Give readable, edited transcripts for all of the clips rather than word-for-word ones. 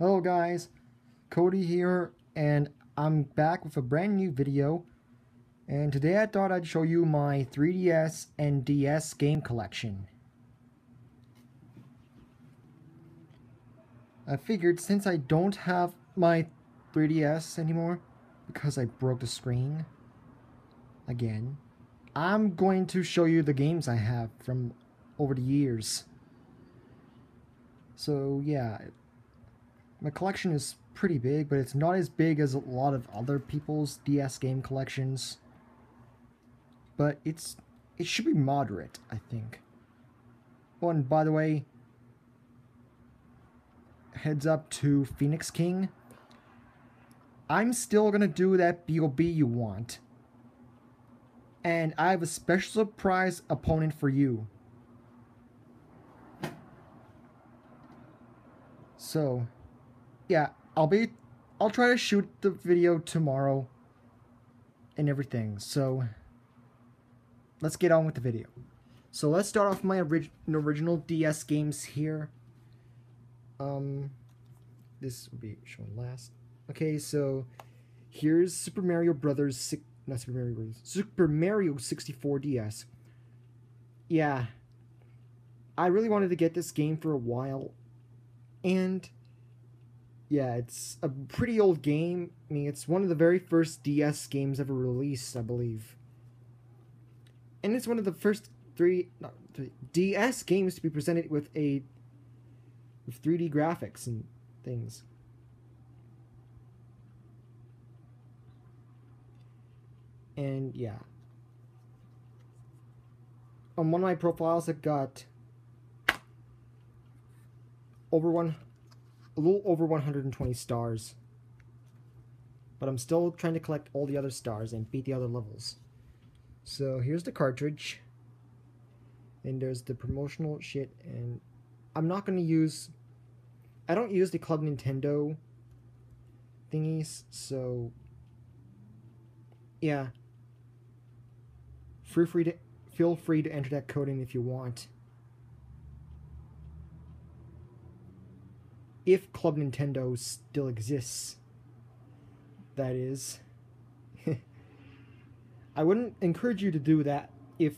Hello guys, Cody here, and I'm back with a brand new video. And today I thought I'd show you my 3DS and DS game collection. I figured since I don't have my 3DS anymore, because I broke the screen again, I'm going to show you the games I have from over the years. So yeah, my collection is pretty big, but it's not as big as a lot of other people's DS game collections. But it should be moderate, I think. Oh, and by the way, heads up to Phoenix King. I'm still gonna do that BOB you want. And I have a special surprise opponent for you. So, yeah, I'll try to shoot the video tomorrow and everything. So, let's get on with the video. So let's start off my original DS games here. This will be shown last. Okay, so here's Super Mario Brothers, not Super Mario Brothers, Super Mario 64 DS. Yeah, I really wanted to get this game for a while, and yeah, it's a pretty old game. I mean, it's one of the very first DS games ever released, I believe. And it's one of the first three DS games to be presented with 3D graphics and things. And yeah, on one of my profiles, it got a little over 120 stars. But I'm still trying to collect all the other stars and beat the other levels. So here's the cartridge. And there's the promotional shit, and I'm not gonna use. I don't use the Club Nintendo thingies, so yeah. Feel free to enter that code in if you want. If Club Nintendo still exists, that is. I wouldn't encourage you to do that if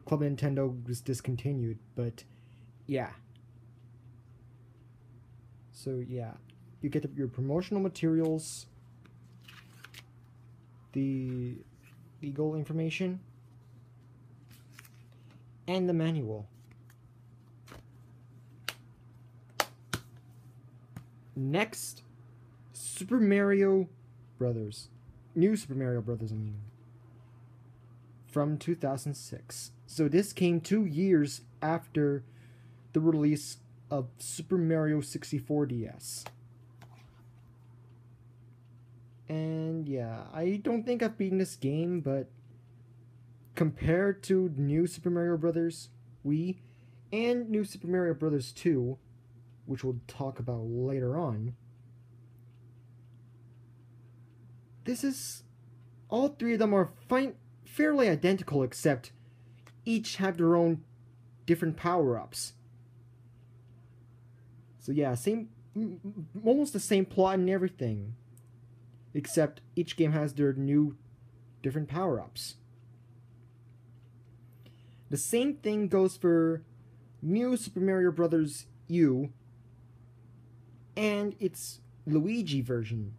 Club Nintendo was discontinued, but yeah. So yeah, you get your promotional materials, the legal information, and the manual. Next, Super Mario Brothers. New Super Mario Brothers, I mean. From 2006. So this came 2 years after the release of Super Mario 64 DS. And yeah, I don't think I've beaten this game, but compared to New Super Mario Bros. Wii and New Super Mario Bros. 2, which we'll talk about later on, all three of them are fairly identical, except each have their own different power-ups. So yeah, almost the same plot and everything, except each game has their new different power-ups. The same thing goes for New Super Mario Bros. U and its Luigi version,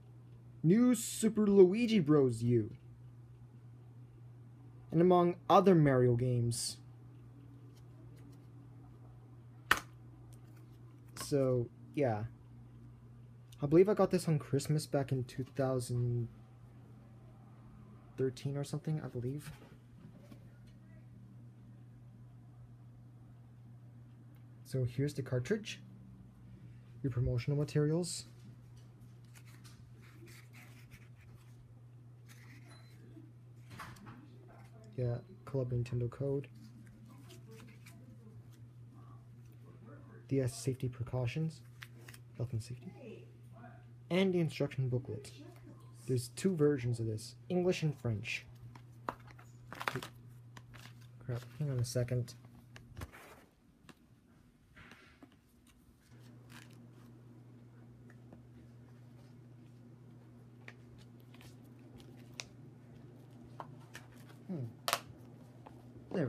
New Super Luigi Bros. U, and among other Mario games. So, yeah. I believe I got this on Christmas back in 2013 or something, I believe. So here's the cartridge, your promotional materials, yeah, Club Nintendo code, DS safety precautions, health and safety, and the instruction booklet. There's 2 versions of this, English and French. Crap, hang on a second.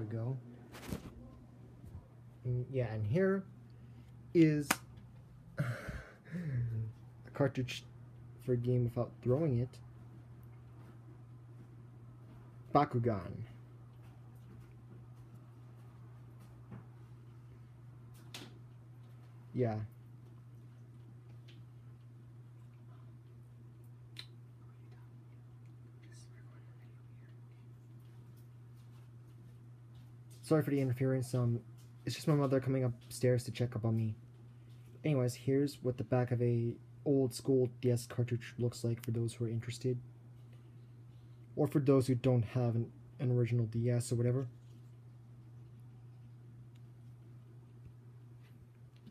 we go. Yeah, and here is a cartridge for a game without throwing it. Bakugan. Yeah. Sorry for the interference. It's just my mother coming upstairs to check up on me. Anyways, here's what the back of a old school DS cartridge looks like for those who are interested. Or for those who don't have an original DS or whatever.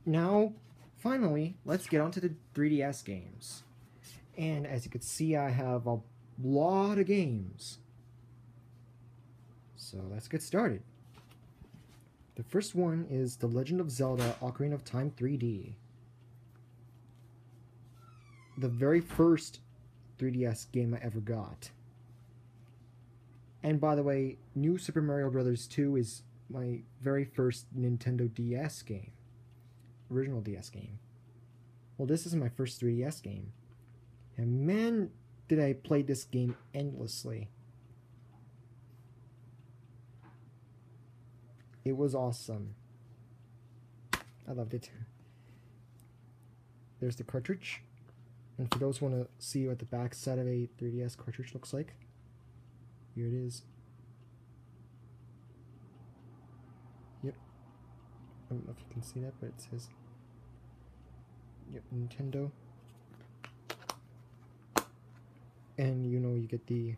Now, finally, let's get on to the 3DS games. And as you can see, I have a lot of games. So let's get started. The first one is The Legend of Zelda Ocarina of Time 3D. The very first 3DS game I ever got. And by the way, New Super Mario Bros. 2 is my very first Nintendo DS game. Original DS game. Well, this is my first 3DS game. And man, did I play this game endlessly. It was awesome. I loved it. There's the cartridge. And for those who want to see what the back side of a 3DS cartridge looks like, here it is. Yep. I don't know if you can see that, but it says, yep, Nintendo. And you know, you get the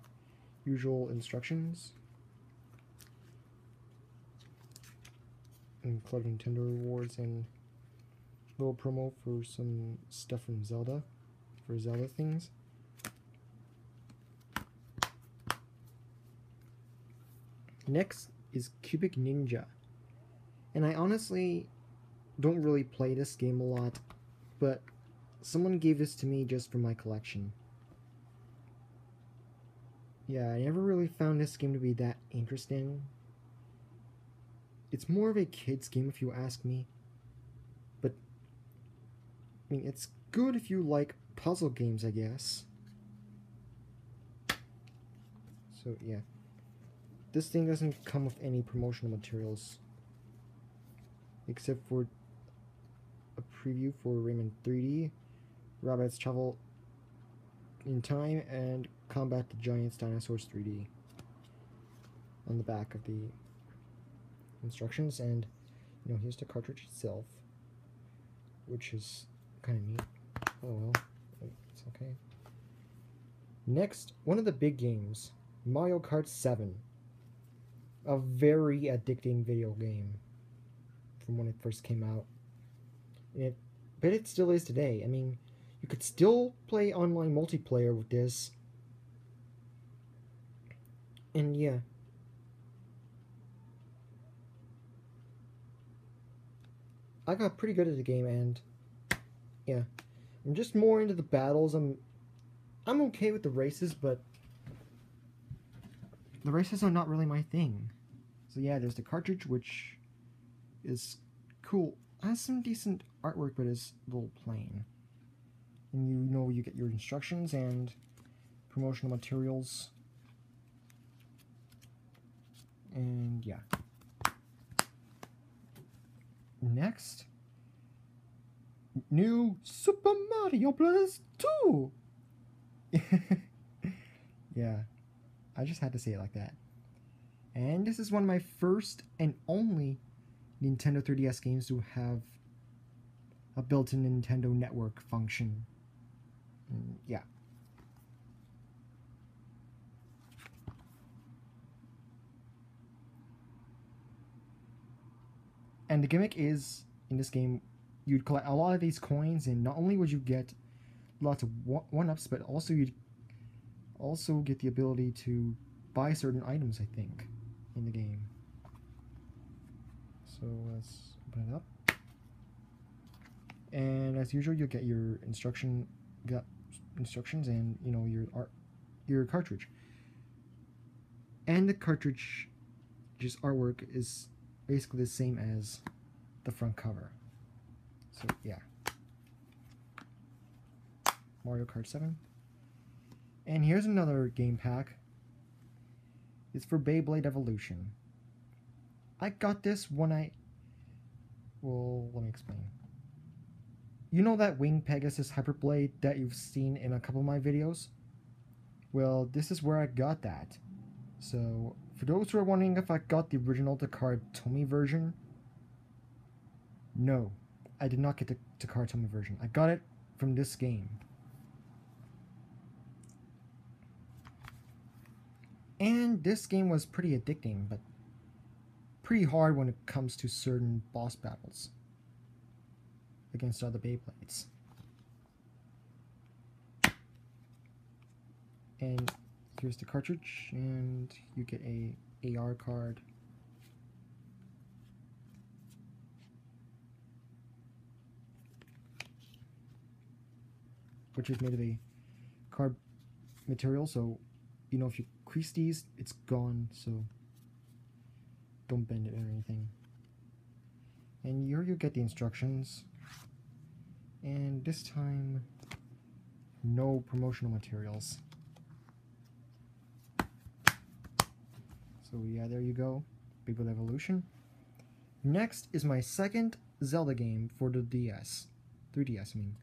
usual instructions. And Club Nintendo rewards and little promo for some stuff from Zelda, for Zelda things. Next is Cubic Ninja. And I honestly don't really play this game a lot, but someone gave this to me just for my collection. Yeah, I never really found this game to be that interesting. It's more of a kid's game if you ask me. But, I mean, it's good if you like puzzle games, I guess. So, yeah. This thing doesn't come with any promotional materials. Except for a preview for Rayman 3D, Rabbids Travel in Time, and Combat the Giants Dinosaurs 3D. On the back of the instructions, and you know, here's the cartridge itself, which is kind of neat. Oh well, it's okay. Next, one of the big games, Mario Kart 7. A very addicting video game from when it first came out. But it still is today. I mean, you could still play online multiplayer with this. And yeah. I got pretty good at the game, and yeah, I'm just more into the battles. I'm okay with the races, but the races are not really my thing. So yeah, there's the cartridge, which is cool. It has some decent artwork, but it's a little plain. And you know, you get your instructions and promotional materials. And yeah. Next, New Super Mario Bros. 2! Yeah, I just had to say it like that. And this is one of my first and only Nintendo 3DS games to have a built-in Nintendo Network function. Yeah. And the gimmick is, in this game, you'd collect a lot of these coins, and not only would you get lots of one-ups, but also you'd also get the ability to buy certain items, I think, in the game. So let's open it up. And as usual, you'll get your instructions and, you know, your cartridge. And the cartridge just artwork is basically the same as the front cover. So yeah. Mario Kart 7. And here's another game pack. It's for Beyblade Evolution. I got this when well, let me explain. You know that Wing Pegasus Hyperblade that you've seen in a couple of my videos? Well, this is where I got that. So, for those who are wondering if I got the original Takara Tomy version, no, I did not get the Takara Tomy version. I got it from this game. And this game was pretty addicting, but pretty hard when it comes to certain boss battles against other Beyblades. And here's the cartridge, and you get a AR card. Which is made of a card material, so you know if you crease these, it's gone, so don't bend it or anything. And here you get the instructions. And this time, no promotional materials. So yeah, there you go. Beyblade Evolution. Next is my second Zelda game for the DS. 3DS, I mean.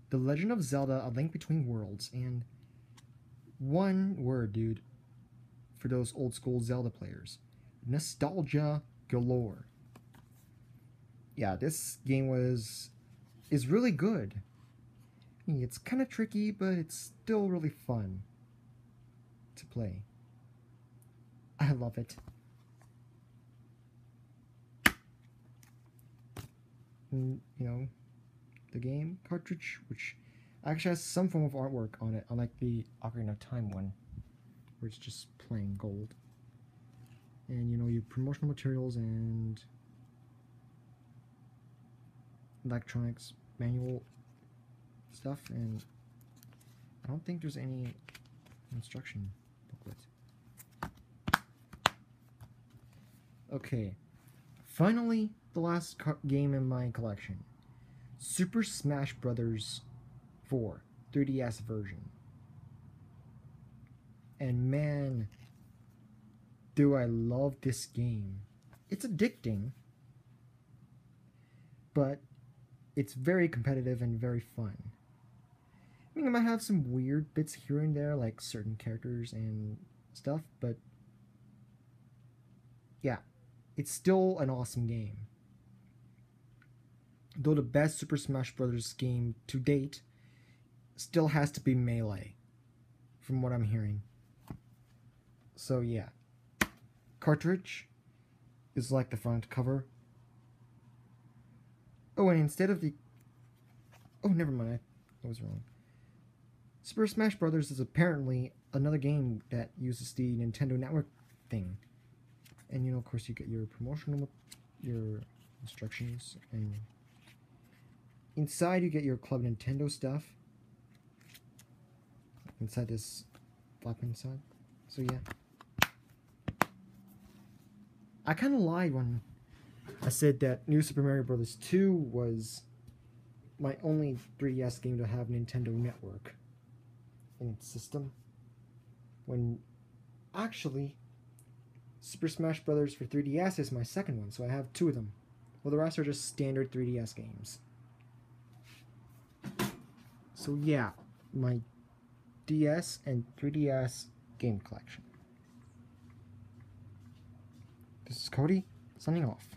The Legend of Zelda: A Link Between Worlds. And one word, dude, for those old school Zelda players. Nostalgia galore. Yeah, this game is really good. I mean, it's kind of tricky, but it's still really fun to play. I love it. And, you know, the game cartridge, which actually has some form of artwork on it, unlike the Ocarina of Time one, where it's just plain gold. And, you know, your promotional materials and electronics manual stuff, and I don't think there's any instruction booklet. Okay, finally, the last game in my collection, Super Smash Bros. 4 3DS version. And man, do I love this game. It's addicting, but it's very competitive and very fun. I mean, I might have some weird bits here and there, like certain characters and stuff, but yeah, it's still an awesome game. Though the best Super Smash Bros. Game to date still has to be Melee, from what I'm hearing. So yeah, cartridge is like the front cover. Oh, and instead of the... Oh, never mind, I was wrong. Super Smash Bros. Is apparently another game that uses the Nintendo Network thing. And, you know, of course, you get your promotional... your instructions, and... inside, you get your Club Nintendo stuff. Inside this flap inside. So, yeah. I kind of lied when I said that New Super Mario Bros. 2 was my only 3DS game to have Nintendo Network in its system, when actually Super Smash Bros. For 3DS is my second one, so I have two of them. Well, the rest are just standard 3DS games. So yeah, my DS and 3DS game collection. This is Cody, signing off.